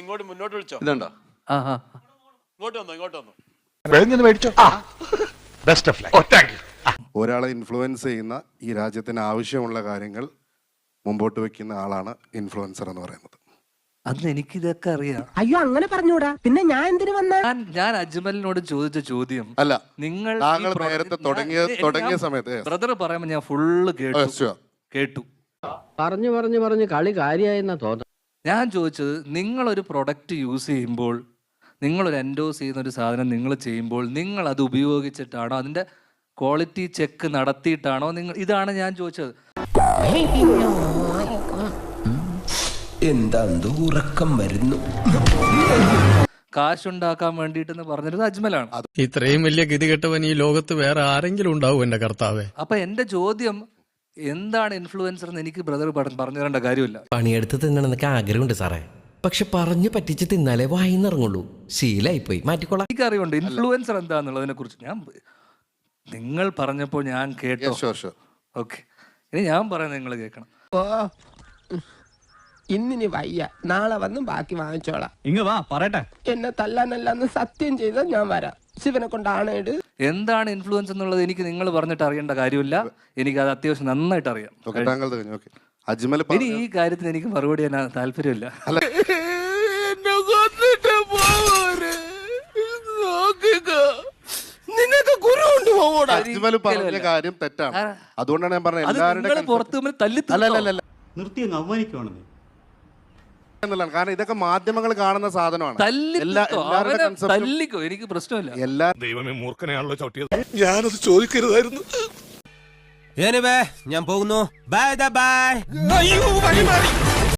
ഇങ്ങോട്ട് മുന്നോട്ട് വിളിച്ചോ. ഇതുണ്ടോ? ഇങ്ങോട്ട് വന്നു. ഒരാളെ ഇൻഫ്ലുവൻസ് ചെയ്യുന്ന ഈ രാജ്യത്തിന് ആവശ്യമുള്ള കാര്യങ്ങൾ മുമ്പോട്ട് വെക്കുന്ന ആളാണ് ഇൻഫ്ലുവൻസർ എന്ന് പറയുന്നത്. അന്ന് എനിക്കിതൊക്കെ അറിയാം. അയ്യോ അങ്ങനെ പറഞ്ഞൂടാ, പിന്നെ ഞാൻ എന്തിനു വന്ന? ഞാൻ അജ്മലിനോട് ചോദിച്ച ചോദ്യം അല്ല, നിങ്ങൾ താങ്കൾ നേരത്തെ തുടങ്ങിയ സമയത്ത് ബ്രദർ പറയുമ്പോൾ ഞാൻ ഫുള്ള് കേട്ടു. പറഞ്ഞു കളി കാര്യമായെന്നാ തോന്നുന്നു. ഞാൻ ചോദിച്ചത്, നിങ്ങളൊരു പ്രൊഡക്റ്റ് യൂസ് ചെയ്യുമ്പോൾ, നിങ്ങളൊരു എൻഡോസ് ചെയ്യുന്ന ഒരു സാധനം നിങ്ങൾ ചെയ്യുമ്പോൾ, നിങ്ങൾ അത് ഉപയോഗിച്ചിട്ടാണോ, അതിൻ്റെ ക്വാളിറ്റി ചെക്ക് നടത്തിയിട്ടാണോ നിങ്ങൾ? ഇതാണ് ഞാൻ ചോദിച്ചത്. എന്താ ഉറക്കം വരുന്നു? കാശുണ്ടാക്കാൻ വേണ്ടിട്ടെന്ന് പറഞ്ഞിരുന്നത് അജ്മലാണ്. ഇത്രയും വലിയ ഗതികെട്ടവൻ ഈ ലോകത്ത് വേറെ ആരെങ്കിലും ഉണ്ടാവും എന്റെ കർത്താവേ? അപ്പൊ എന്റെ ചോദ്യം, എന്താണ് ഇൻഫ്ലുവൻസർ എന്ന് എനിക്ക് ബ്രദർ പറഞ്ഞു തരേണ്ട കാര്യമില്ല. പണിയെടുത്ത് തിന്നണമെന്നൊക്കെ ആഗ്രഹമുണ്ട് സാറേ, പക്ഷെ പറഞ്ഞു പറ്റിച്ച് തിന്നാലേ വായിന്നിറങ്ങുള്ളൂ. ശീലായിപ്പോയി, മാറ്റിക്കോളാം. എനിക്കറിയുണ്ട് ഇൻഫ്ലുവൻസർ എന്താന്നുള്ളതിനെ കുറിച്ച്. നിങ്ങൾ പറഞ്ഞപ്പോൾ ഞാൻ കേട്ടോ. ഓക്കെ, ഇനി ഞാൻ പറയുന്നത് നിങ്ങൾ കേൾക്കണം. ഇന്നിനി വയ്യ, നാളെ വന്ന് ബാക്കി വാങ്ങിച്ചോളാം. ഇങ്ങ് വാ പറയട്ടെ. എന്നെ തല്ലാനല്ലാന്ന് സത്യം ചെയ്താൽ ഞാൻ വരാം. ശിവനെ കൊണ്ടാണ്. എന്താണ് ഇൻഫ്ലുവൻസ് എന്നുള്ളത് എനിക്ക് നിങ്ങൾ പറഞ്ഞിട്ട് അറിയേണ്ട കാര്യമില്ല. എനിക്ക് അത് അത്യാവശ്യം നന്നായിട്ട് അറിയാം. ഇനി ഈ കാര്യത്തിന് എനിക്ക് മറുപടി ചെയ്യാൻ താല്പര്യമില്ല. പറഞ്ഞ കാര്യം തെറ്റാണ്. അതുകൊണ്ടാണ് ഞാൻ പറഞ്ഞത് കാരണം ഇതൊക്കെ മാധ്യമങ്ങൾ കാണുന്ന സാധനമാണ്. തല്ലിക്കോ, എനിക്ക് പ്രശ്നമില്ല. ദൈവമേ, മൂർഖനെയാണല്ലോ ചവിട്ടിയത്. ഞാനത് ചോദിക്കരുതായിരുന്നു. ഞാൻ പോകുന്നു. Bye bye.